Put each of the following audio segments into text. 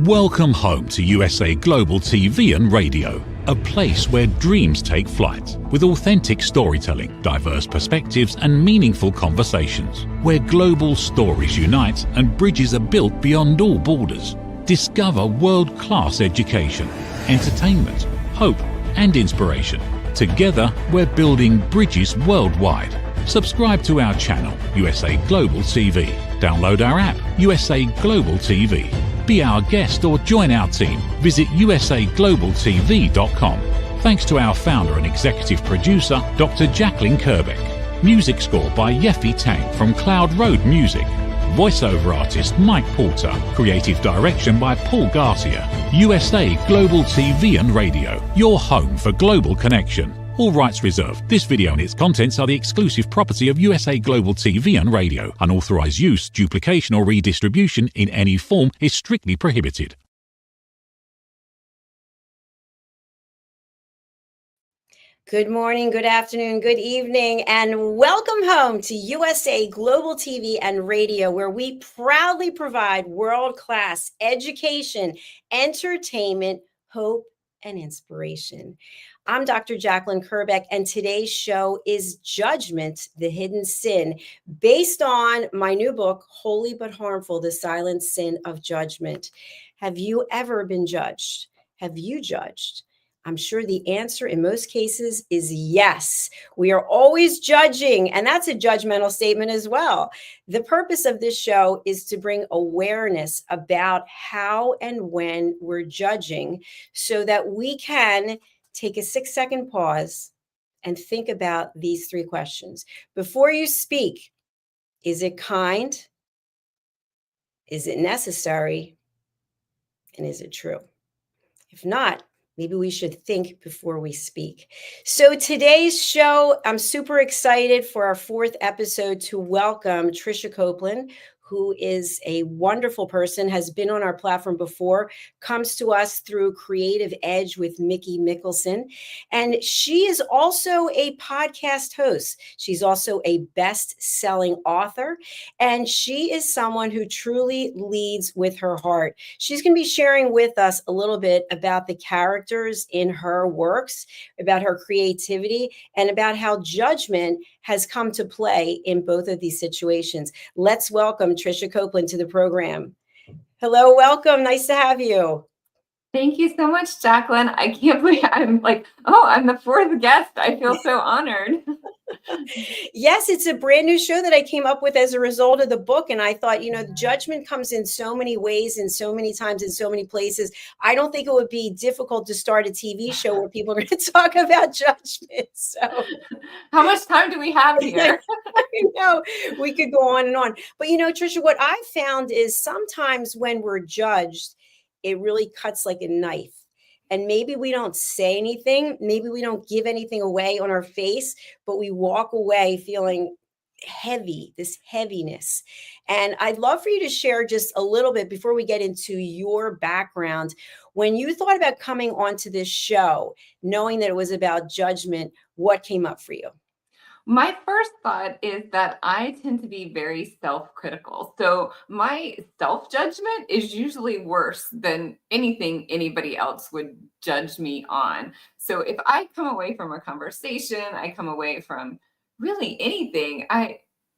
Welcome home to USA Global TV and Radio, a place where dreams take flight, with authentic storytelling, diverse perspectives and meaningful conversations, where global stories unite and bridges are built beyond all borders. Discover world-class education, entertainment, hope and inspiration. Together, we're building bridges worldwide. Subscribe to our channel, USA Global TV. Download our app, USA Global TV. Be our guest or join our team. Visit usaglobaltv.com. Thanks to our founder and executive producer, Dr. Jacalyn Kerbeck. Music score by Yeffy Tang from Cloud Road Music. Voiceover artist Mike Porter. Creative direction by Paul Garcia. USA Global TV and Radio. Your home for global connection. All rights reserved. This video and its contents are the exclusive property of USA Global TV and Radio. Unauthorized use, duplication or redistribution in any form is strictly prohibited. Good morning, good afternoon, good evening, and welcome home to USA Global TV and Radio, where we proudly provide world-class education, entertainment, hope, and inspiration. I'm Dr. Jacalyn Kerbeck, and today's show is Judgment, the Hidden Sin, based on my new book, Holy But Harmful, The Silent Sin of Judgment. Have you ever been judged? Have you judged? I'm sure the answer in most cases is yes. We are always judging, and that's a judgmental statement as well. The purpose of this show is to bring awareness about how and when we're judging so that we can take a 6-second pause and think about these 3 questions. Before you speak, is it kind? Is it necessary? And is it true? If not, maybe we should think before we speak. So today's show, I'm super excited for our 4th episode to welcome Tricia Copeland, who is a wonderful person, has been on our platform before, comes to us through Creative Edge with Mickey Mickelson. And she is also a podcast host. She's also a best-selling author. And she is someone who truly leads with her heart. She's going to be sharing with us a little bit about the characters in her works, about her creativity, and about how judgment has come to play in both of these situations. Let's welcome Tricia Copeland to the program. Hello, welcome. Nice to have you. Thank you so much, Jacalyn. I can't believe I'm I'm the 4th guest. I feel so honored. Yes, it's a brand new show that I came up with as a result of the book. And I thought, judgment comes in so many ways and so many times in so many places. I don't think it would be difficult to start a TV show where people are going to talk about judgment. So how much time do we have here? I know we could go on and on. But, Tricia, what I found is sometimes when we're judged, it really cuts like a knife. And maybe we don't say anything. Maybe we don't give anything away on our face, but we walk away feeling heavy, this heaviness. And I'd love for you to share just a little bit before we get into your background. When you thought about coming onto this show, knowing that it was about judgment, what came up for you? My first thought is that I tend to be very self-critical. So my self-judgment is usually worse than anything anybody else would judge me on. So if I come away from a conversation, I come away from really anything,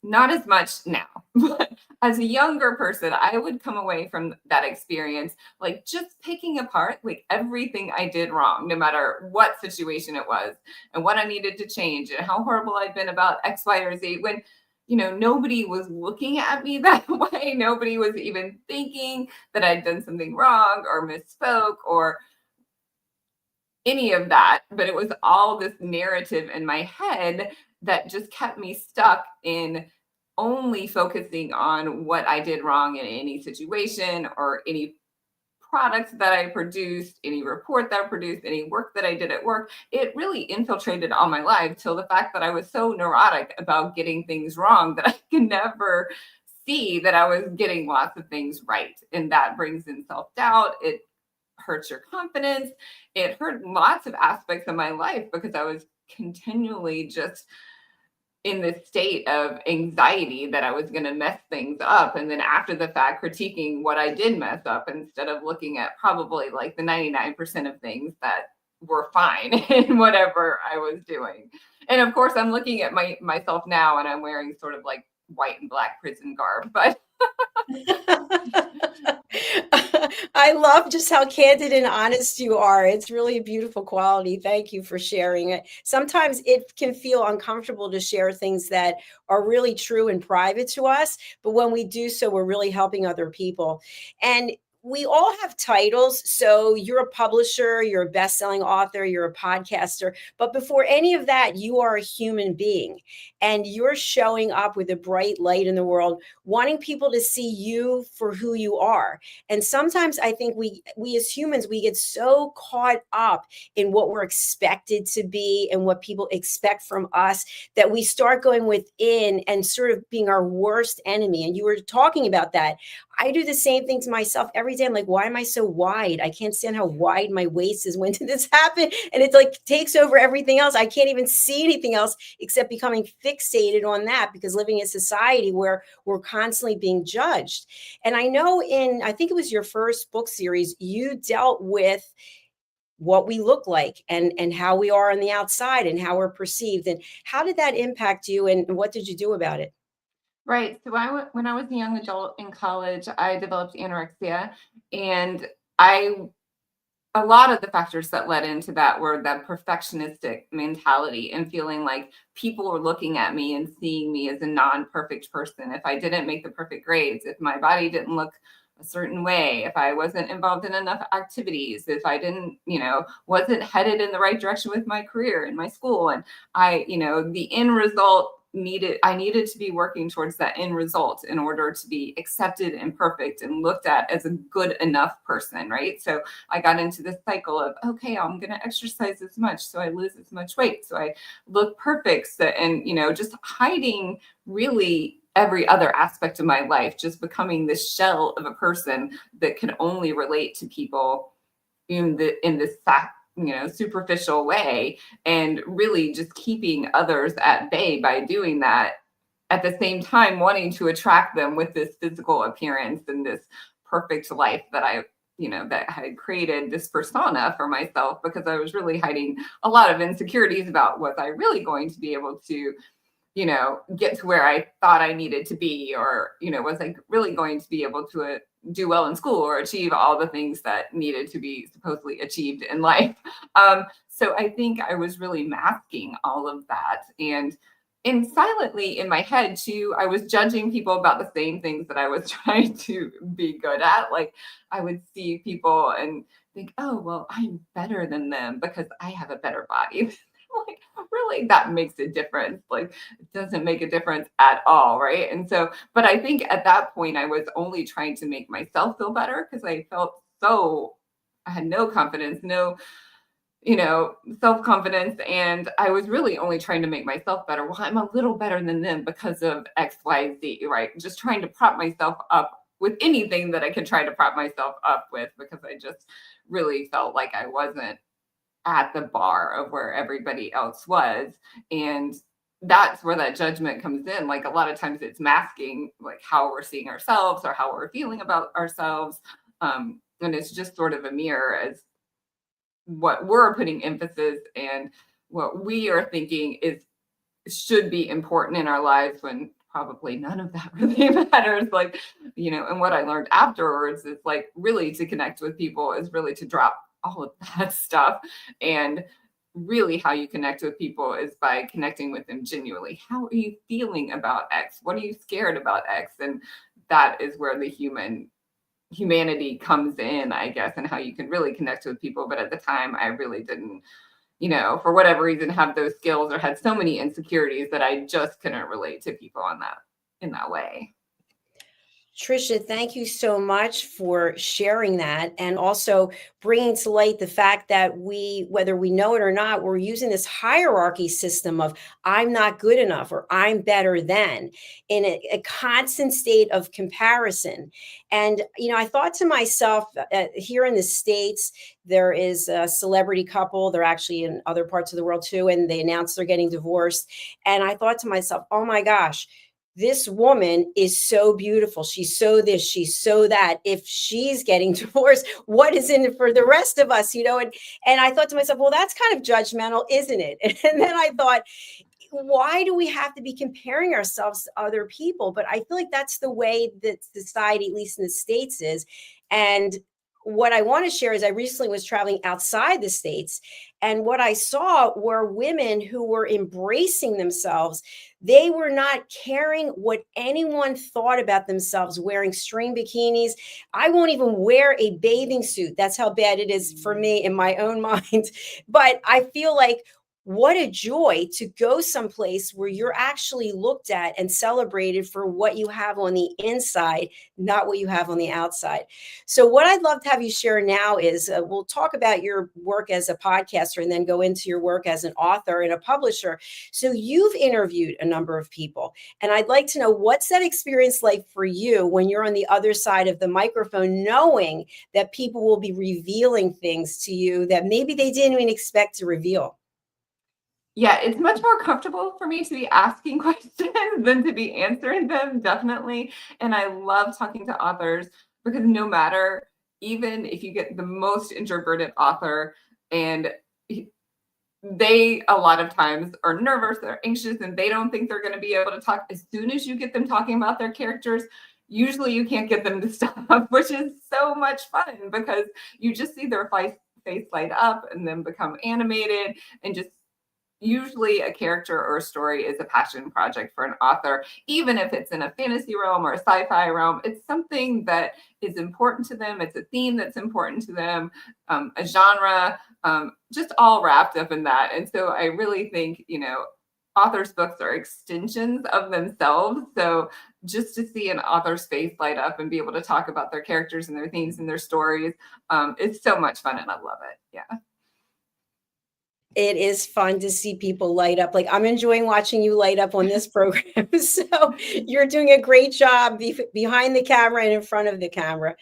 not as much now, but as a younger person, I would come away from that experience, like just picking apart like everything I did wrong, no matter what situation it was and what I needed to change and how horrible I'd been about X, Y, or Z when, nobody was looking at me that way. Nobody was even thinking that I'd done something wrong or misspoke or any of that. But it was all this narrative in my head that just kept me stuck in only focusing on what I did wrong in any situation or any product that I produced, any report that I produced, any work that I did at work. It really infiltrated all my life till the fact that I was so neurotic about getting things wrong that I could never see that I was getting lots of things right. And that brings in self-doubt. It hurts your confidence. It hurt lots of aspects of my life because I was continually just in this state of anxiety that I was going to mess things up. And then after the fact, critiquing what I did mess up instead of looking at probably like the 99% of things that were fine in whatever I was doing. And of course, I'm looking at myself now and I'm wearing sort of like white and black prison garb, but I love just how candid and honest you are. It's really a beautiful quality. Thank you for sharing it. Sometimes it can feel uncomfortable to share things that are really true and private to us, but when we do so, we're really helping other people. And we all have titles. So you're a publisher, you're a best-selling author, you're a podcaster, but before any of that, you are a human being and you're showing up with a bright light in the world, wanting people to see you for who you are. And sometimes I think we as humans, we get so caught up in what we're expected to be and what people expect from us that we start going within and sort of being our worst enemy. And you were talking about that. I do the same thing to myself every day. I'm like, why am I so wide? I can't stand how wide my waist is. When did this happen? And it like takes over everything else. I can't even see anything else except becoming fixated on that, because living in society where we're constantly being judged. And I know I think it was your first book series, you dealt with what we look like and how we are on the outside and how we're perceived. And how did that impact you and what did you do about it? right. So when I was a young adult in college, I developed anorexia, and I a lot of the factors that led into that were that perfectionistic mentality and feeling like people were looking at me and seeing me as a non-perfect person. If I didn't make the perfect grades, if my body didn't look a certain way, if I wasn't involved in enough activities, if I didn't, wasn't headed in the right direction with my career and my school. And the end result I needed to be working towards that end result in order to be accepted and perfect and looked at as a good enough person, right? So I got into this cycle of, okay, I'm going to exercise as much so I lose as much weight, so I look perfect. And just hiding really every other aspect of my life, just becoming this shell of a person that can only relate to people in this superficial way, and really just keeping others at bay by doing that, at the same time wanting to attract them with this physical appearance and this perfect life that I had created this persona for myself, because I was really hiding a lot of insecurities about was I really going to be able to get to where I thought I needed to be, or, was I really going to be able to do well in school or achieve all the things that needed to be supposedly achieved in life. So I think I was really masking all of that. And silently in my head too, I was judging people about the same things that I was trying to be good at. Like I would see people and think, oh, well, I'm better than them because I have a better body. Like, really, that makes a difference? Like, it doesn't make a difference at all, right? And so, but I think at that point, I was only trying to make myself feel better, because I felt I had no confidence, no, self-confidence. And I was really only trying to make myself better. Well, I'm a little better than them because of X, Y, Z, right? Just trying to prop myself up with anything that I could try to prop myself up with, because I just really felt like I wasn't at the bar of where everybody else was. And that's where that judgment comes in. Like a lot of times it's masking like how we're seeing ourselves or how we're feeling about ourselves. And it's just sort of a mirror as what we're putting emphasis and what we are thinking should be important in our lives, when probably none of that really matters. Like, and what I learned afterwards is like really to connect with people is really to drop all of that stuff. And really how you connect with people is by connecting with them genuinely. How are you feeling about X? What are you scared about X? And that is where the humanity comes in, I guess, and how you can really connect with people. But at the time, I really didn't, for whatever reason, have those skills, or had so many insecurities that I just couldn't relate to people in that way. Tricia, thank you so much for sharing that and also bringing to light the fact that we, whether we know it or not, we're using this hierarchy system of I'm not good enough or I'm better than in a constant state of comparison. And, I thought to myself, here in the States, there is a celebrity couple. They're actually in other parts of the world too, and they announced they're getting divorced. And I thought to myself, oh my gosh, this woman is so beautiful. She's so this, she's so that. If she's getting divorced, what is in it for the rest of us? And I thought to myself, well, that's kind of judgmental, isn't it? And then I thought, why do we have to be comparing ourselves to other people? But I feel like that's the way that society, at least in the States, is. And what I want to share is I recently was traveling outside the States, and what I saw were women who were embracing themselves. They were not caring what anyone thought about themselves wearing string bikinis. I won't even wear a bathing suit. That's how bad it is for me in my own mind. But I feel like what a joy to go someplace where you're actually looked at and celebrated for what you have on the inside, not what you have on the outside. So what I'd love to have you share now is we'll talk about your work as a podcaster and then go into your work as an author and a publisher. So you've interviewed a number of people, and I'd like to know, what's that experience like for you when you're on the other side of the microphone, knowing that people will be revealing things to you that maybe they didn't even expect to reveal? Yeah, it's much more comfortable for me to be asking questions than to be answering them, definitely. And I love talking to authors because no matter, even if you get the most introverted author and they a lot of times are nervous, they're anxious, and they don't think they're going to be able to talk. As soon as you get them talking about their characters, usually you can't get them to stop, which is so much fun because you just see their face light up and then become animated. And just usually a character or a story is a passion project for an author, even if it's in a fantasy realm or a sci-fi realm. It's something that is important to them. It's a theme that's important to them, a genre, just all wrapped up in that. And so I really think, authors' books are extensions of themselves. So just to see an author's face light up and be able to talk about their characters and their themes and their stories, it's so much fun, and I love it. Yeah. It is fun to see people light up. Like, I'm enjoying watching you light up on this program. So you're doing a great job behind the camera and in front of the camera.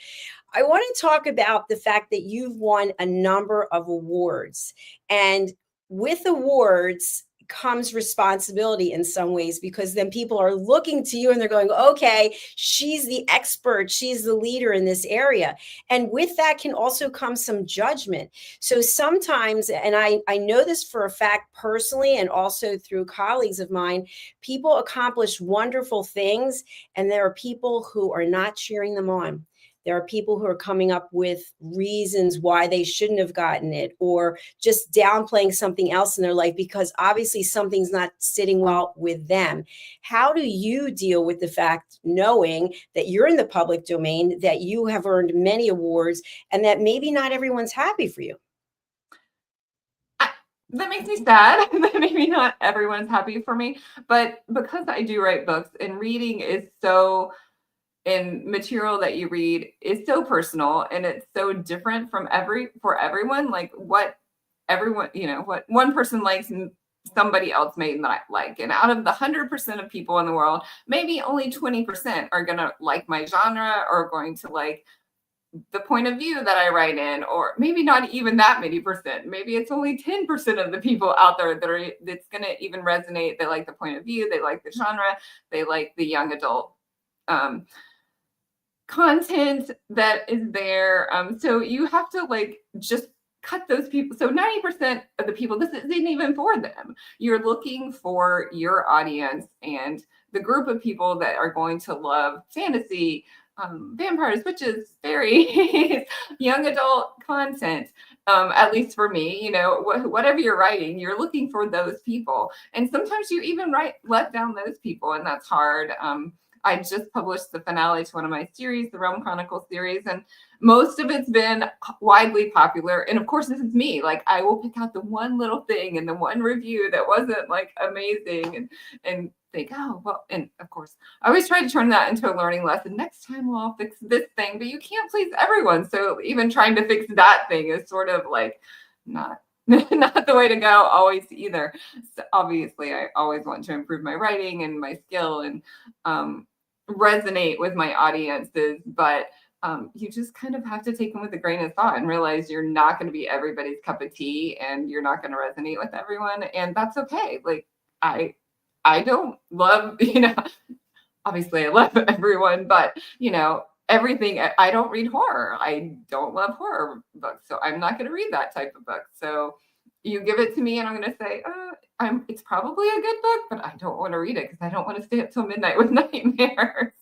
I want to talk about the fact that you've won a number of awards, and with awards comes responsibility in some ways, because then people are looking to you and they're going, okay, she's the expert, she's the leader in this area. And with that can also come some judgment. So sometimes, and I know this for a fact personally and also through colleagues of mine, people accomplish wonderful things, and there are people who are not cheering them on. There are people who are coming up with reasons why they shouldn't have gotten it, or just downplaying something else in their life because obviously something's not sitting well with them. How do you deal with the fact, knowing that you're in the public domain, that you have earned many awards, and that maybe not everyone's happy for you? That makes me sad that maybe not everyone's happy for me, but because I do write books and reading is so, and material that you read is so personal and it's so different for everyone. Like what everyone, what one person likes and somebody else may not like. And out of the 100% of people in the world, maybe only 20% are going to like my genre or going to like the point of view that I write in, or maybe not even that many percent. Maybe it's only 10% of the people out there that's going to even resonate. They like the point of view, they like the genre, they like the young adult content that is there. So you have to just cut those people. So 90% of the people, this isn't even for them. You're looking for your audience and the group of people that are going to love fantasy, vampires, witches, fairies, young adult content. At least for me, whatever you're writing, you're looking for those people. And sometimes you even let down those people, and that's hard. I just published the finale to one of my series, the Realm Chronicles series, and most of it's been widely popular. And of course, this is me. Like, I will pick out the one little thing in the one review that wasn't amazing, and think, oh, well, and of course, I always try to turn that into a learning lesson. Next time we'll fix this thing, but you can't please everyone. So even trying to fix that thing is sort of like not not the way to go always either. So obviously, I always want to improve my writing and my skill and resonate with my audiences, but you just kind of have to take them with a grain of thought and realize you're not going to be everybody's cup of tea and you're not going to resonate with everyone, and that's okay. Like I don't love, obviously I love everyone, but everything. I don't read horror. I don't love horror books, so I'm not going to read that type of book. So you give it to me and I'm going to say, it's probably a good book, but I don't want to read it because I don't want to stay up till midnight with nightmares.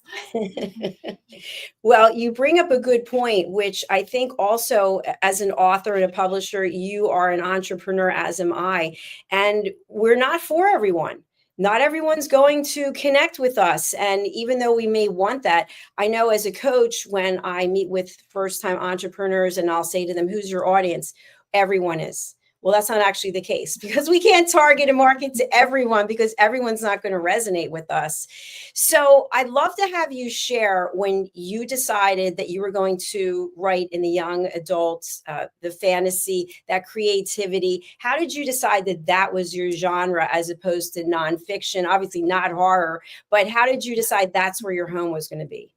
Well, you bring up a good point, which I think also as an author and a publisher, you are an entrepreneur, as am I. And we're not for everyone. Not everyone's going to connect with us. And even though we may want that, I know as a coach, when I meet with first-time entrepreneurs and I'll say to them, who's your audience? Everyone is. Well, that's not actually the case, because we can't target and market to everyone, because everyone's not going to resonate with us. So I'd love to have you share when you decided that you were going to write in the young adults, the fantasy, that creativity. How did you decide that that was your genre as opposed to nonfiction? Obviously not horror, but how did you decide that's where your home was going to be?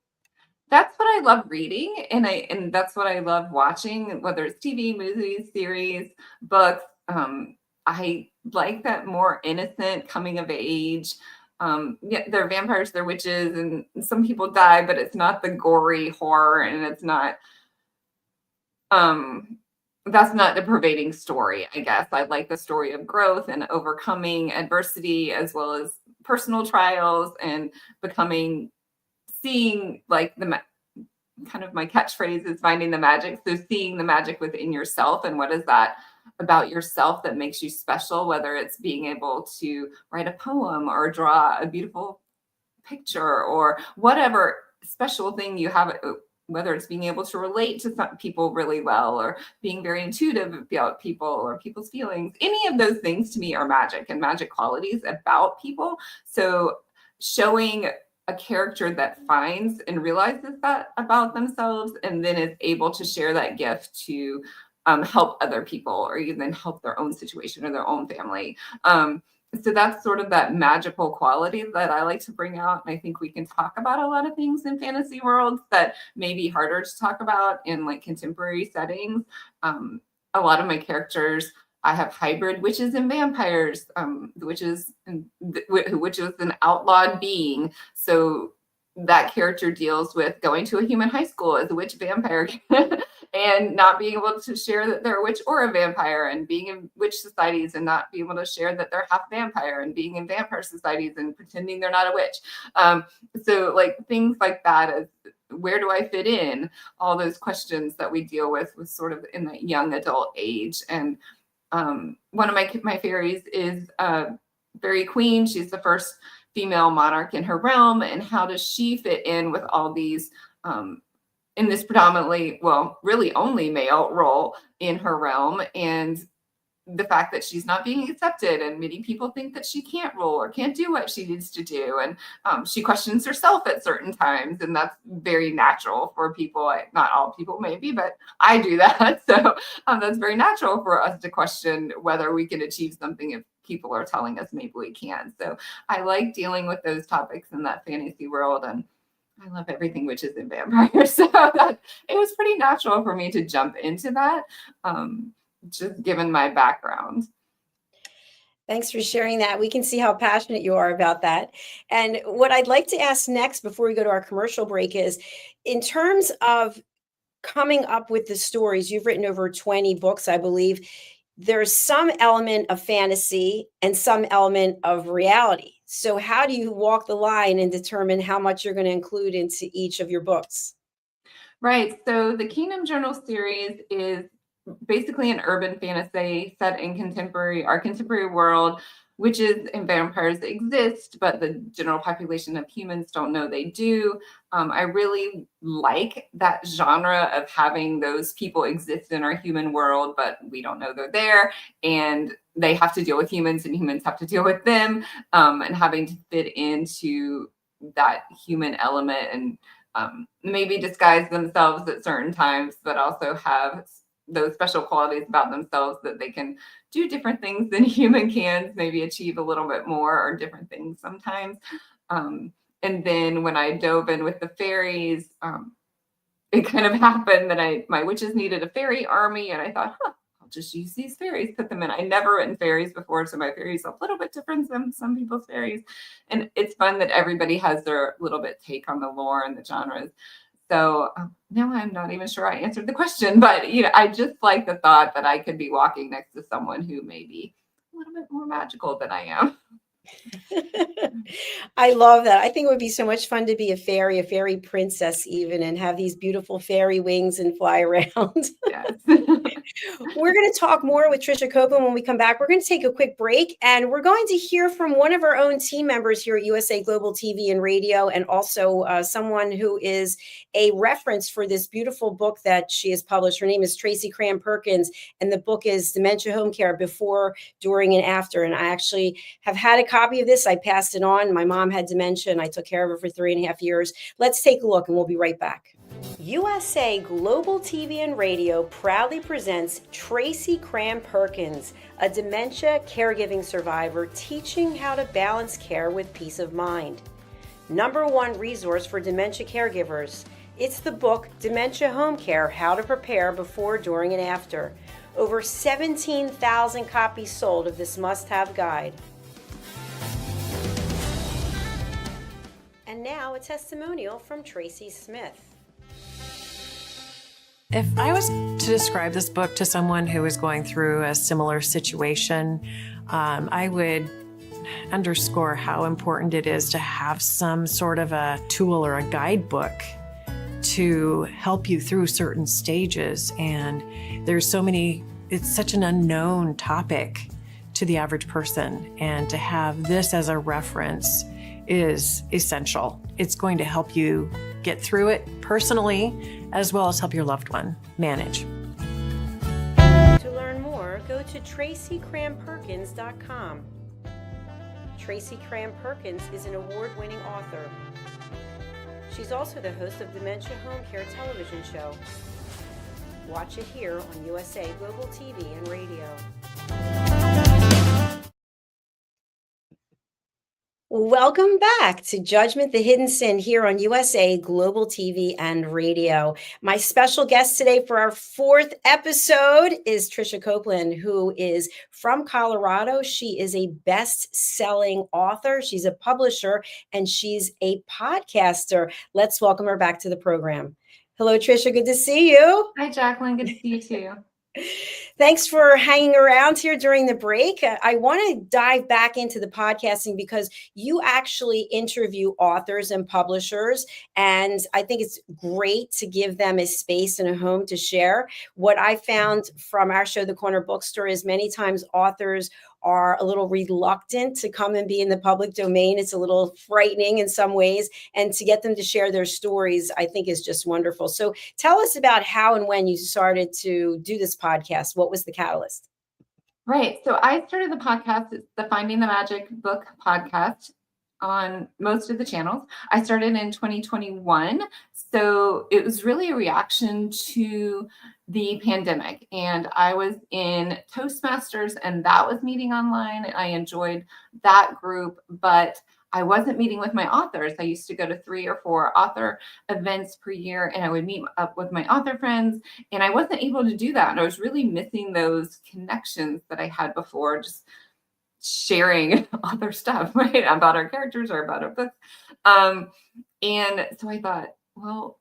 That's what I love reading, and that's what I love watching, whether it's TV, movies, series, books. I like that more innocent coming of age. Yeah, they're vampires, they're witches, and some people die, but it's not the gory horror, and it's not that's not the pervading story, I guess. I like the story of growth and overcoming adversity, as well as personal trials and seeing like kind of my catchphrase is finding the magic. So seeing the magic within yourself, and what is that about yourself that makes you special, whether it's being able to write a poem or draw a beautiful picture or whatever special thing you have, whether it's being able to relate to some people really well or being very intuitive about people or people's feelings. Any of those things to me are magic and magic qualities about people. So showing a character that finds and realizes that about themselves and then is able to share that gift to help other people or even help their own situation or their own family. So that's sort of that magical quality that I like to bring out. And I think we can talk about a lot of things in fantasy worlds that may be harder to talk about in like contemporary settings. A lot of my characters, I have hybrid witches and vampires. The witches, which is an outlawed being. So that character deals with going to a human high school as a witch vampire and not being able to share that they're a witch or a vampire, and being in witch societies and not being able to share that they're half vampire, and being in vampire societies and pretending they're not a witch. So like things like that, as where do I fit in? All those questions that we deal with sort of in the young adult age. And one of my fairies is Fairy Queen. She's the first female monarch in her realm, and how does she fit in with all these in this predominantly, well, really only male role in her realm, and the fact that she's not being accepted, and many people think that she can't rule or can't do what she needs to do, and she questions herself at certain times, and that's very natural for people. Not all people maybe, but I do that. So that's very natural for us to question whether we can achieve something if people are telling us maybe we can. So I like dealing with those topics in that fantasy world, and I love everything witches and vampires. So it was pretty natural for me to jump into that, just given my background. Thanks for sharing that. We can see how passionate you are about that. And what I'd like to ask next before we go to our commercial break is, in terms of coming up with the stories, you've written over 20 books, I believe. There's some element of fantasy and some element of reality. So how do you walk the line and determine how much you're going to include into each of your books? Right. So the Kingdom Journal series is basically an urban fantasy set in our contemporary world. Witches and vampires exist, but the general population of humans don't know they do. I really like that genre of having those people exist in our human world, but we don't know they're there. And they have to deal with humans and humans have to deal with them, and having to fit into that human element and maybe disguise themselves at certain times, but also have those special qualities about themselves that they can do different things than human can, maybe achieve a little bit more or different things sometimes. And then when I dove in with the fairies, it kind of happened that my witches needed a fairy army, and I thought, I'll just use these fairies, put them in. I never written fairies before, so my fairies are a little bit different than some people's fairies. And it's fun that everybody has their little bit take on the lore and the genres. So now I'm not even sure I answered the question, but I just like the thought that I could be walking next to someone who may be a little bit more magical than I am. I love that. I think it would be so much fun to be a fairy princess even, and have these beautiful fairy wings and fly around. Yes. We're going to talk more with Tricia Copeland when we come back. We're going to take a quick break, and we're going to hear from one of our own team members here at USA Global TV and Radio, and also someone who is a reference for this beautiful book that she has published. Her name is Tracy Perkins, and the book is Dementia Home Care Before, During, and After. And I actually have had a copy of this. I passed it on. My mom had dementia, and I took care of her for 3.5 years. Let's take a look, and we'll be right back. USA Global TV and Radio proudly presents Tracy Perkins, a dementia caregiving survivor teaching how to balance care with peace of mind. #1 resource for dementia caregivers. It's the book Dementia Home Care, How to Prepare Before, During, and After. Over 17,000 copies sold of this must-have guide. And now a testimonial from Tracy Smith. If I was to describe this book to someone who is going through a similar situation, I would underscore how important it is to have some sort of a tool or a guidebook to help you through certain stages. And there's so many, it's such an unknown topic to the average person. And to have this as a reference is essential. It's going to help you get through it personally, as well as help your loved one manage. To learn more, go to TracyCramPerkins.com. Tracy Perkins is an award-winning author. She's also the host of Dementia Home Care television show. Watch it here on USA Global TV and Radio. Welcome back to Judgment, the Hidden Sin here on USA Global TV and Radio. My special guest today for our 4th episode is Tricia Copeland, who is from Colorado. She is a best-selling author. She's a publisher, and she's a podcaster. Let's welcome her back to the program. Hello, Tricia. Good to see you. Hi, Jacalyn. Good to see you too. Thanks for hanging around here during the break. I want to dive back into the podcasting because you actually interview authors and publishers, and I think it's great to give them a space and a home to share. What I found from our show, The Corner Bookstore, is many times authors are a little reluctant to come and be in the public domain. It's a little frightening in some ways, and to get them to share their stories, I think, is just wonderful. So tell us about how and when you started to do this podcast. What was the catalyst? Right. So I started the podcast. It's the Finding the Magic Book podcast on most of the channels. I started in 2021. So it was really a reaction to the pandemic. And I was in Toastmasters, and that was meeting online. I enjoyed that group, but I wasn't meeting with my authors. I used to go to 3 or 4 author events per year, and I would meet up with my author friends, and I wasn't able to do that. And I was really missing those connections that I had before, just sharing other stuff, right, about our characters or about our books. And so I thought, well,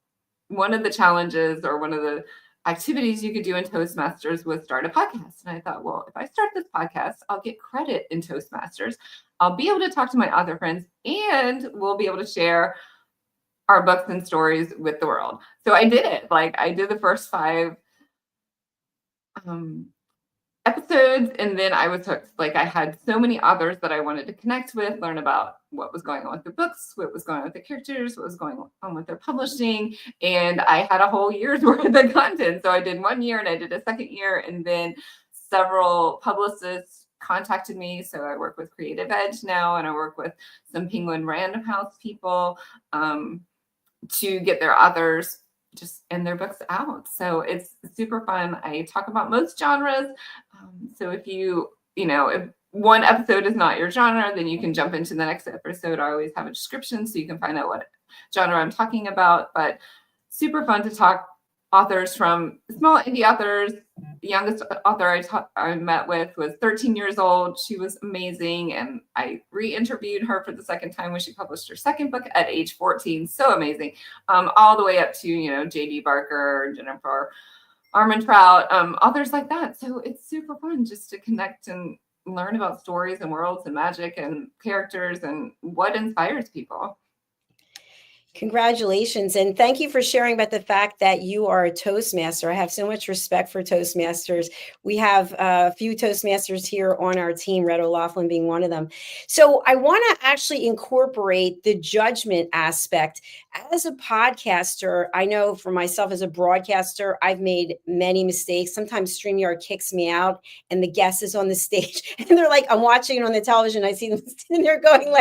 one of the challenges or one of the activities you could do in Toastmasters was start a podcast. And I thought, well, if I start this podcast, I'll get credit in Toastmasters. I'll be able to talk to my author friends, and we'll be able to share our books and stories with the world. So I did it. Like, I did the first 5 episodes, and then I was hooked. Like, I had so many authors that I wanted to connect with, learn about what was going on with the books, what was going on with the characters, what was going on with their publishing. And I had a whole year's worth of content. So I did 1 year, and I did a second year, and then several publicists contacted me. So I work with Creative Edge now, and I work with some Penguin Random House people to get their authors just and their books out. So it's super fun. I talk about most genres. So if if one episode is not your genre, then you can jump into the next episode. I always have a description so you can find out what genre I'm talking about, but super fun to talk authors from small indie authors. The youngest author I met with was 13 years old. She was amazing. And I re-interviewed her for the second time when she published her second book at age 14. So amazing. All the way up to, J.D. Barker, Jennifer Armentrout, authors like that. So it's super fun just to connect and learn about stories and worlds and magic and characters and what inspires people. Congratulations. And thank you for sharing about the fact that you are a Toastmaster. I have so much respect for Toastmasters. We have a few Toastmasters here on our team, Red O'Laughlin being one of them. So I want to actually incorporate the judgment aspect. As a podcaster, I know for myself as a broadcaster, I've made many mistakes. Sometimes StreamYard kicks me out and the guest is on the stage and they're like, I'm watching it on the television. I see them sitting there going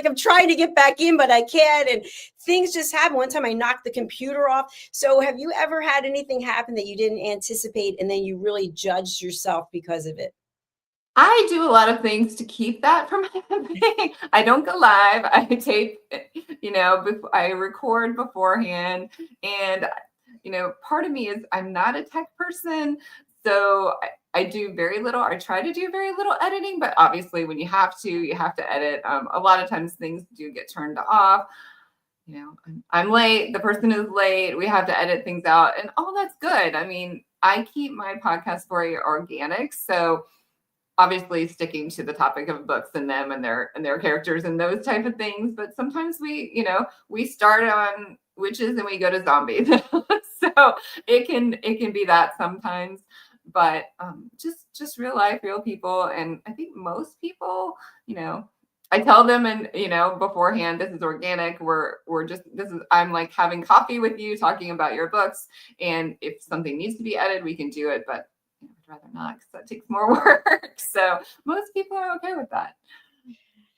I'm trying to get back in, but I can't. And things just happen. One time I knocked the computer off. So have you ever had anything happen that you didn't anticipate and then you really judged yourself because of it? I do a lot of things to keep that from happening. I don't go live. I tape, I record beforehand. And, part of me is I'm not a tech person. So I do very little. I try to do very little editing, but obviously when you have to edit. A lot of times things do get turned off. I'm late. The person is late. We have to edit things out and all that's good. I mean, I keep my podcast very organic. So obviously sticking to the topic of books and them and their characters and those type of things. But sometimes we start on witches and we go to zombies. So it can be that sometimes, but just real life, real people. And I think most people, I tell them and, beforehand, this is organic. I'm like having coffee with you talking about your books. And if something needs to be edited, we can do it, but I'd rather not because that takes more work. So most people are okay with that.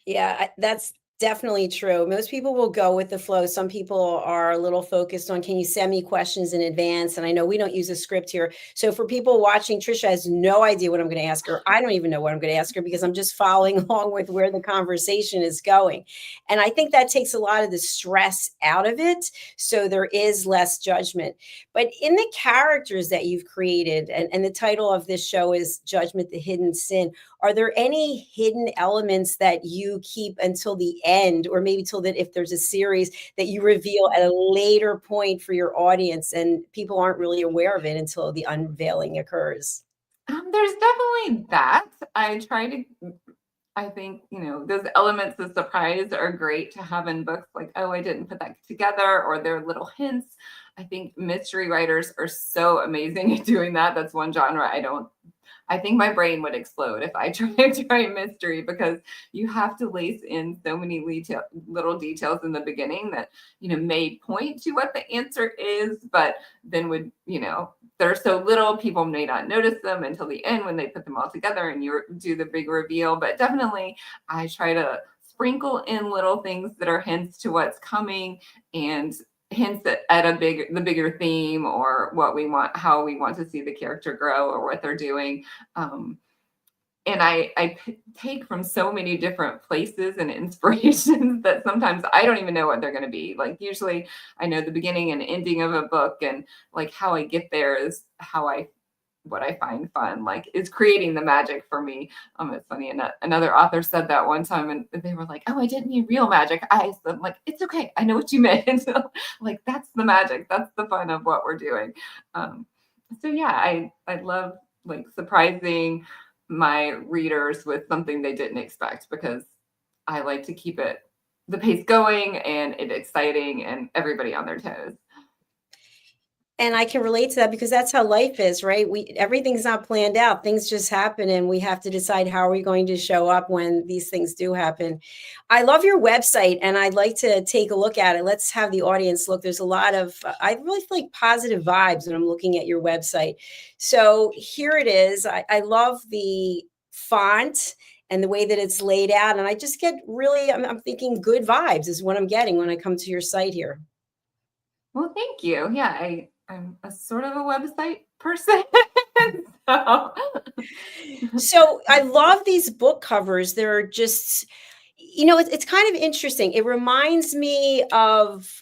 Yeah, that's definitely true. Most people will go with the flow. Some people are a little focused on, can you send me questions in advance? And I know we don't use a script here. So for people watching, Tricia has no idea what I'm going to ask her. I don't even know what I'm going to ask her because I'm just following along with where the conversation is going. And I think that takes a lot of the stress out of it. So there is less judgment. But in the characters that you've created, and the title of this show is Judgment, the Hidden Sin, are there any hidden elements that you keep until the end, or maybe till that if there's a series that you reveal at a later point for your audience and people aren't really aware of it until the unveiling occurs? There's definitely that. I think, those elements of surprise are great to have in books like, oh, I didn't put that together, or they're little hints. I think mystery writers are so amazing at doing that. That's one genre I think my brain would explode if I tried to write mystery, because you have to lace in so many little details in the beginning that, may point to what the answer is, but then they're so little, people may not notice them until the end when they put them all together and you do the big reveal. But definitely I try to sprinkle in little things that are hints to what's coming and hints at the bigger theme, or how we want to see the character grow or what they're doing. And I take from so many different places and inspirations that sometimes I don't even know what they're going to be. Like usually I know the beginning and ending of a book, and like how I get there is what I find fun, like is creating the magic for me. It's funny. And another author said that one time and they were like, oh, I didn't mean real magic. I'm like, it's okay. I know what you meant. So, like, that's the magic. That's the fun of what we're doing. So yeah, I love like surprising my readers with something they didn't expect, because I like to keep the pace going and it exciting and everybody on their toes. And I can relate to that because that's how life is, right? Everything's not planned out. Things just happen and we have to decide how are we going to show up when these things do happen. I love your website and I'd like to take a look at it. Let's have the audience look. There's a lot of, I really feel like positive vibes when I'm looking at your website. So here it is. I love the font and the way that it's laid out. And I just get really, I'm thinking good vibes is what I'm getting when I come to your site here. Well, thank you. Yeah, I'm a sort of a website person. so. So I love these book covers. They're just, it's kind of interesting. It reminds me of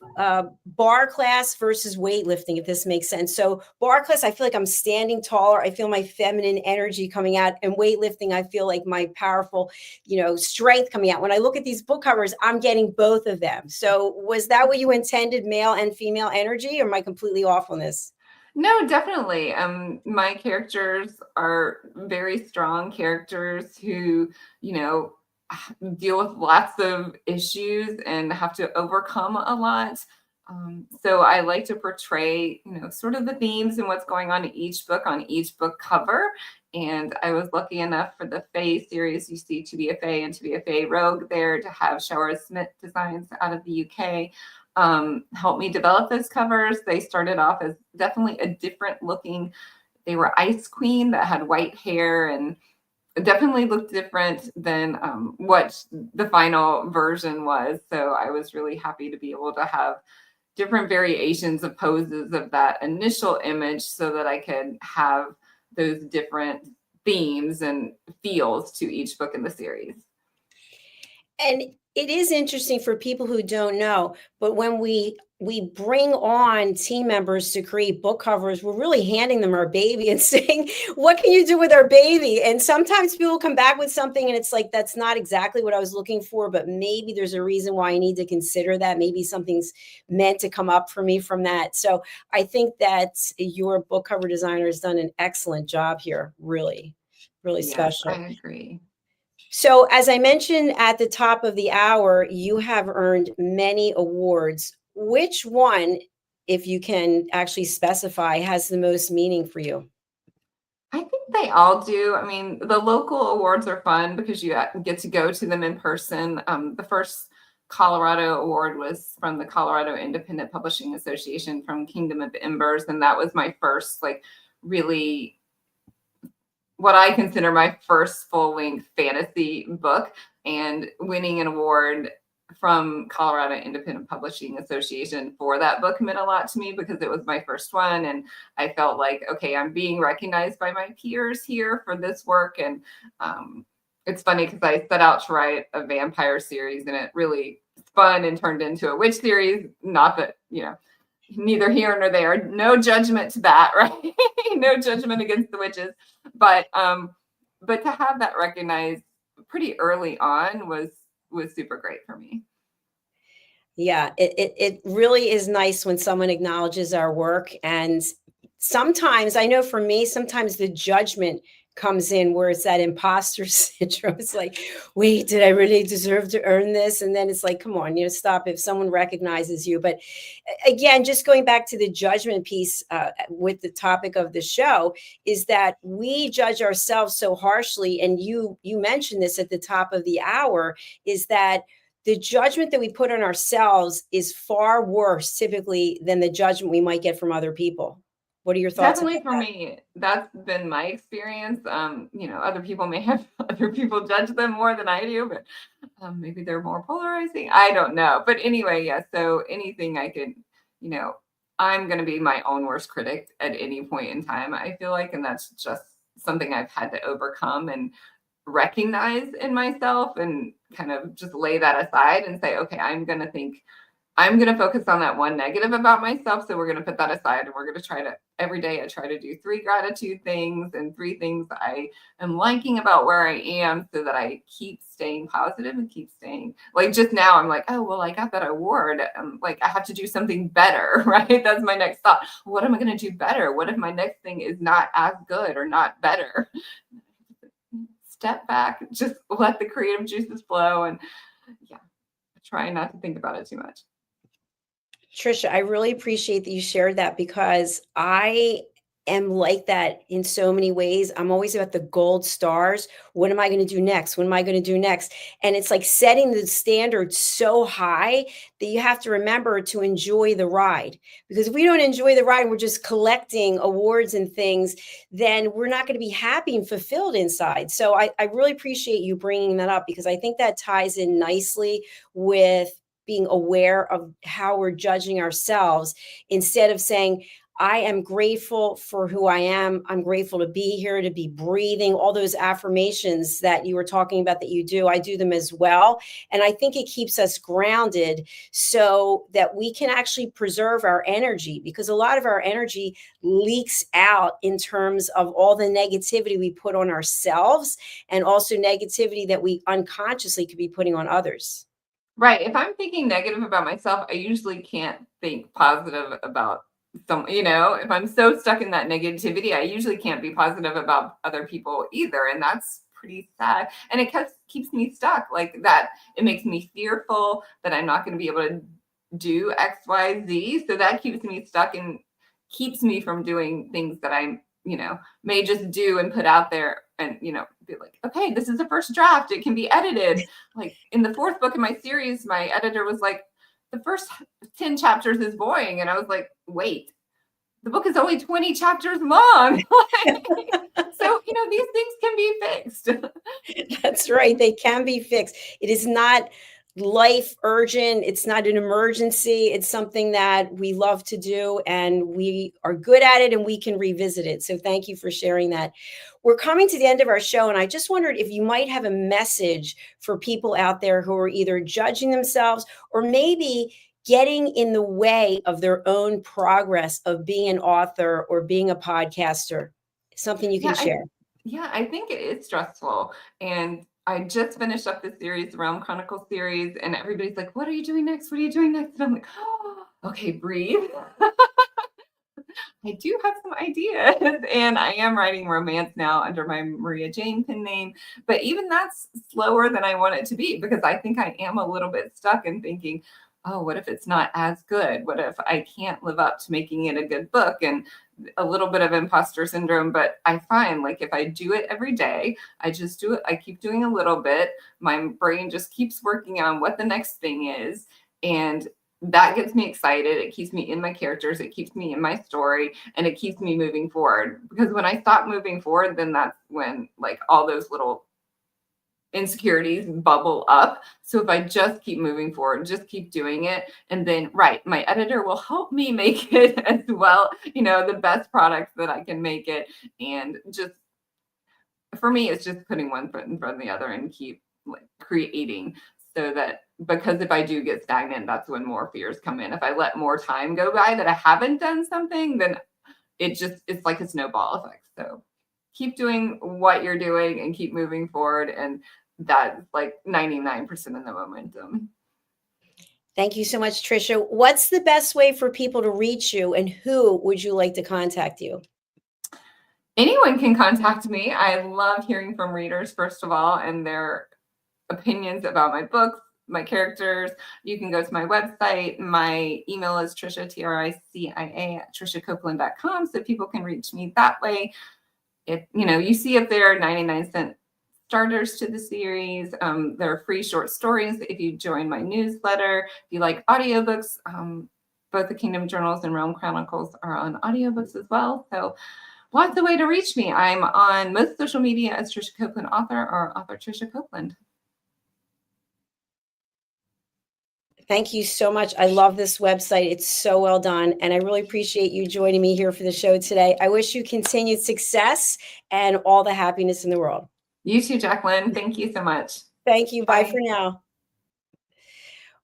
bar class versus weightlifting, if this makes sense. So bar class, I feel like I'm standing taller. I feel my feminine energy coming out. And weightlifting, I feel like my powerful, strength coming out. When I look at these book covers, I'm getting both of them. So was that what you intended, male and female energy, or am I completely off on this? No, definitely. My characters are very strong characters who, deal with lots of issues and have to overcome a lot. So I like to portray, sort of the themes and what's going on in each book on each book cover. And I was lucky enough for the Fae series you see To Be a Fae and To Be a Fae Rogue there to have Shower Smith Designs out of the UK helped me develop those covers. They started off as definitely a different looking. They were Ice Queen that had white hair and definitely looked different than what the final version was. So I was really happy to be able to have different variations of poses of that initial image so that I could have those different themes and feels to each book in the series. And it is interesting for people who don't know, but when we bring on team members to create book covers, we're really handing them our baby and saying, what can you do with our baby? And sometimes people come back with something and it's like, that's not exactly what I was looking for, but maybe there's a reason why I need to consider that. Maybe something's meant to come up for me from that. So I think that your book cover designer has done an excellent job here. Really, really Yes, special. I agree. So, as I mentioned at the top of the hour, you have earned many awards. Which one, if you can actually specify, has the most meaning for you? I think they all do. I mean, the local awards are fun because you get to go to them in person. The first Colorado award was from the Colorado Independent Publishing Association from Kingdom of Embers. And that was my first, really what I consider my first full-length fantasy book, and winning an award from Colorado Independent Publishing Association for that book meant a lot to me because it was my first one. And I felt like, okay, I'm being recognized by my peers here for this work. And it's funny because I set out to write a vampire series and it really spun and turned into a witch series. Not that, neither here nor there, no judgment to that, right? No judgment against the witches. But to have that recognized pretty early on was super great for me. Yeah, it really is nice when someone acknowledges our work. And sometimes, I know for me, sometimes the judgment comes in where it's that imposter syndrome. It's like, wait, did I really deserve to earn this? And then it's like, come on, stop if someone recognizes you. But again, just going back to the judgment piece with the topic of the show, is that we judge ourselves so harshly. And you mentioned this at the top of the hour, is that the judgment that we put on ourselves is far worse typically than the judgment we might get from other people. What are your thoughts? Definitely for me, that's been my experience. Other people judge them more than I do, but maybe they're more polarizing. I don't know. But anyway, yeah. So anything I could, I'm going to be my own worst critic at any point in time, I feel like. And that's just something I've had to overcome and recognize in myself and kind of just lay that aside and say, okay, I'm going to focus on that one negative about myself. So we're going to put that aside and we're going to try to, every day I try to do 3 gratitude things and 3 things I am liking about where I am so that I keep staying positive and keep staying, like just now I'm like, oh, well, I got that award. I have to do something better, right? That's my next thought. What am I going to do better? What if my next thing is not as good or not better? Step back, just let the creative juices flow and try not to think about it too much. Tricia, I really appreciate that you shared that because I am like that in so many ways. I'm always about the gold stars. What am I going to do next? What am I going to do next? And it's like setting the standard so high that you have to remember to enjoy the ride. Because if we don't enjoy the ride, we're just collecting awards and things, then we're not going to be happy and fulfilled inside. So I really appreciate you bringing that up, because I think that ties in nicely with being aware of how we're judging ourselves, instead of saying, I am grateful for who I am. I'm grateful to be here, to be breathing. All those affirmations that you were talking about that you do, I do them as well. And I think it keeps us grounded so that we can actually preserve our energy, because a lot of our energy leaks out in terms of all the negativity we put on ourselves, and also negativity that we unconsciously could be putting on others. Right. If I'm thinking negative about myself, I usually can't think positive about if I'm so stuck in that negativity, I usually can't be positive about other people either. And that's pretty sad. And it keeps me stuck like that. It makes me fearful that I'm not going to be able to do X, Y, Z. So that keeps me stuck and keeps me from doing things that I, may just do and put out there and, be like, okay, this is the first draft. It can be edited. Like in the fourth book in my series, my editor was like, the first 10 chapters is boring. And I was like, wait, the book is only 20 chapters long. So, these things can be fixed. That's right. They can be fixed. It is not life urgent. It's not an emergency. It's something that we love to do and we are good at it, and we can revisit it. So thank you for sharing that. We're coming to the end of our show, and I just wondered if you might have a message for people out there who are either judging themselves or maybe getting in the way of their own progress of being an author or being a podcaster. Something you can share. I think it is stressful. And I just finished up the series, the Realm Chronicle series, and everybody's like, what are you doing next? What are you doing next? And I'm like, oh, okay, breathe. I do have some ideas, and I am writing romance now under my Maria Jane pen name, but even that's slower than I want it to be, because I think I am a little bit stuck in thinking, oh, what if it's not as good? What if I can't live up to making it a good book? And a little bit of imposter syndrome. But I find like if I do it every day, I just do it. I keep doing a little bit. My brain just keeps working on what the next thing is. And that gets me excited. It keeps me in my characters. It keeps me in my story, and it keeps me moving forward. Because when I stop moving forward, then that's when like all those little insecurities bubble up. So if I just keep moving forward, just keep doing it, and then my editor will help me make it as well, the best product that I can make it. And just for me, it's just putting one foot in front of the other and keep like creating, so that, because if I do get stagnant, that's when more fears come in. If I let more time go by that I haven't done something, then it's like a snowball effect. So keep doing what you're doing and keep moving forward. And that's like 99% of the momentum. Thank you so much, Tricia. What's the best way for people to reach you, and who would you like to contact you? Anyone can contact me. I love hearing from readers, first of all, and their opinions about my books, my characters. You can go to my website. My email is Tricia, Tricia, @TriciaCopeland.com, so people can reach me that way. If you see up there 99-cent starters to the series. There are free short stories if you join my newsletter. If you like audiobooks, both the Kingdom Journals and Realm Chronicles are on audiobooks as well. So lots of way to reach me. I'm on most social media as Tricia Copeland author, or author Tricia Copeland. Thank you so much. I love this website. It's so well done. And I really appreciate you joining me here for the show today. I wish you continued success and all the happiness in the world. You too, Jacalyn. Thank you so much. Thank you. Bye for now.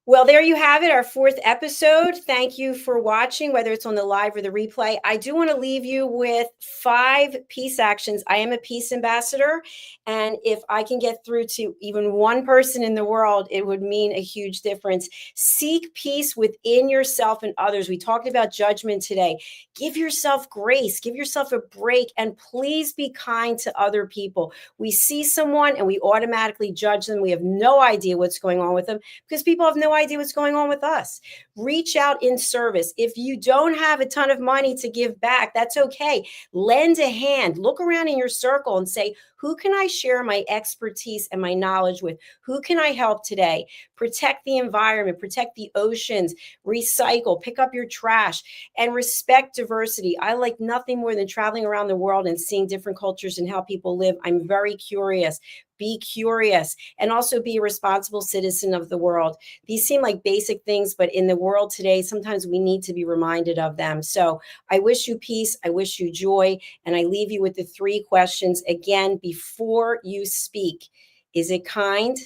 Well, there you have it, our 4th episode. Thank you for watching, whether it's on the live or the replay. I do want to leave you with 5 peace actions. I am a peace ambassador, and if I can get through to even one person in the world, it would mean a huge difference. Seek peace within yourself and others. We talked about judgment today. Give yourself grace, give yourself a break, and please be kind to other people. We see someone and we automatically judge them. We have no idea what's going on with them because people have no idea what's going on with us. reach out in service. If you don't have a ton of money to give back, that's okay. Lend a hand. Look around in your circle and say, who can I share my expertise and my knowledge with? Who can I help today? Protect the environment, protect the oceans, recycle, pick up your trash, and respect diversity. I like nothing more than traveling around the world and seeing different cultures and how people live. I'm very curious. Be curious and also be a responsible citizen of the world. These seem like basic things, but in the world today, sometimes we need to be reminded of them. So I wish you peace. I wish you joy. And I leave you with the 3 questions again before you speak. Is it kind?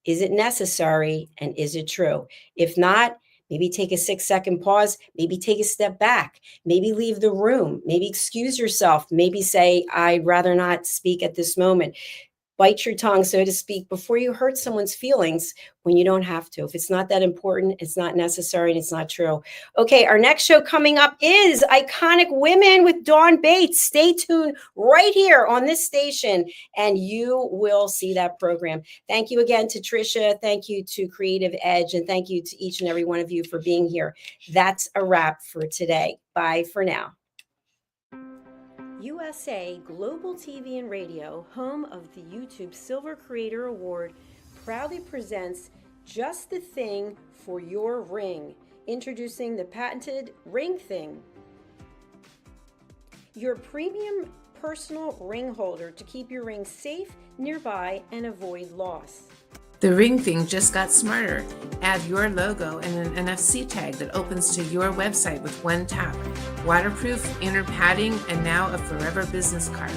Is it necessary? And is it true? If not, maybe take a 6-second pause, maybe take a step back, maybe leave the room, maybe excuse yourself, maybe say, I'd rather not speak at this moment. Bite your tongue, so to speak, before you hurt someone's feelings when you don't have to. If it's not that important, it's not necessary, and it's not true. Okay, our next show coming up is Iconic Women with Dawn Bates. Stay tuned right here on this station, and you will see that program. Thank you again to Tricia. Thank you to Creative Edge, and thank you to each and every one of you for being here. That's a wrap for today. Bye for now. USA Global TV and Radio, home of the YouTube Silver Creator Award, proudly presents Just the Thing for Your Ring, introducing the patented Ring Thing, your premium personal ring holder to keep your ring safe, nearby, and avoid loss. The Ring Thing just got smarter. Add your logo and an NFC tag that opens to your website with one tap. Waterproof, inner padding, and now a forever business card.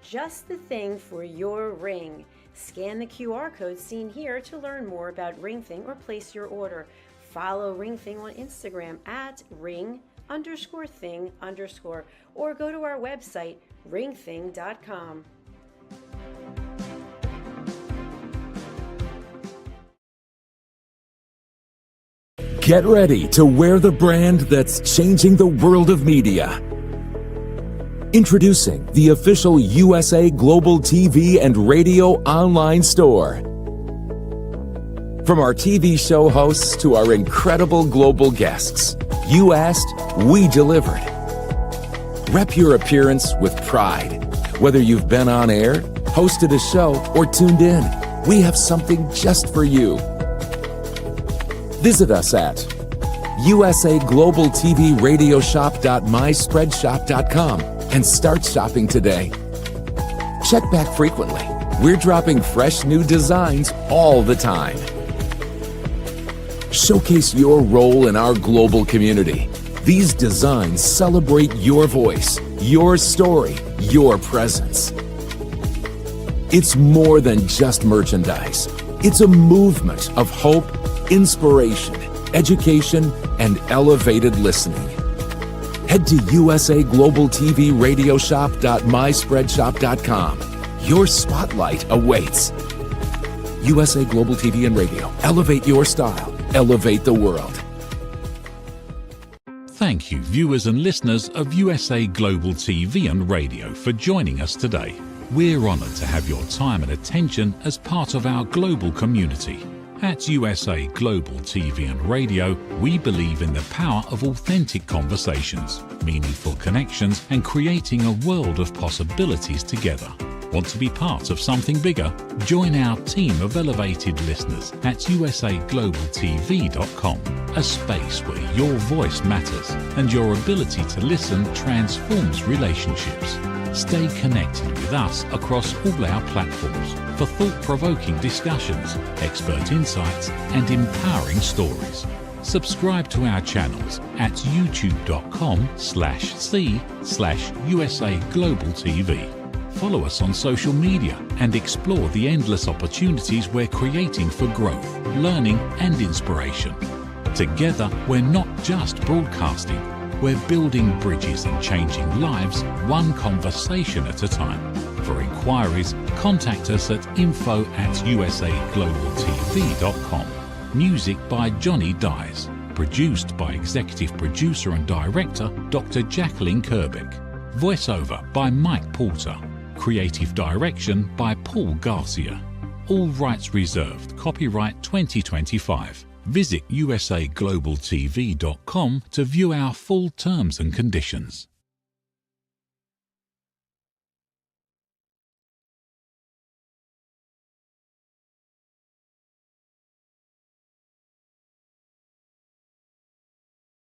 Just the thing for your ring. Scan the QR code seen here to learn more about Ring Thing or place your order. Follow Ring Thing on Instagram at ring_thing_ or go to our website, ringthing.com. Get ready to wear the brand that's changing the world of media. Introducing the official USA Global TV and Radio online store. From our TV show hosts to our incredible global guests, you asked, we delivered. Rep your appearance with pride. Whether you've been on air, hosted a show, or tuned in, we have something just for you. Visit us at usaglobaltvradioshoп.myspreadshop.com and start shopping today. Check back frequently. We're dropping fresh new designs all the time. Showcase your role in our global community. These designs celebrate your voice, your story, your presence. It's more than just merchandise. It's a movement of hope, inspiration, education, and elevated listening. Head to usaglobaltvradioshoп.myspreadshop.com. Your spotlight awaits. USA Global TV and Radio. Elevate your style. Elevate the world. Thank you, viewers and listeners of USA Global TV and Radio, for joining us today. We're honoured to have your time and attention as part of our global community. At USA Global TV and Radio, we believe in the power of authentic conversations, meaningful connections, and creating a world of possibilities together. Want to be part of something bigger? Join our team of elevated listeners at usaglobaltv.com, a space where your voice matters and your ability to listen transforms relationships. Stay connected with us across all our platforms for thought-provoking discussions, expert insights, and empowering stories. Subscribe to our channels at youtube.com/c/USA Global TV. Follow us on social media and explore the endless opportunities we're creating for growth, learning, and inspiration. Together, we're not just broadcasting. We're building bridges and changing lives one conversation at a time. For inquiries, contact us at info@usaglobaltv.com. Music by Johnny Dies. Produced by Executive Producer and Director Dr. Jacalyn Kerbeck. Voiceover by Mike Porter. Creative Direction by Paul Garcia. All rights reserved. Copyright 2025. Visit usaglobaltv.com to view our full terms and conditions.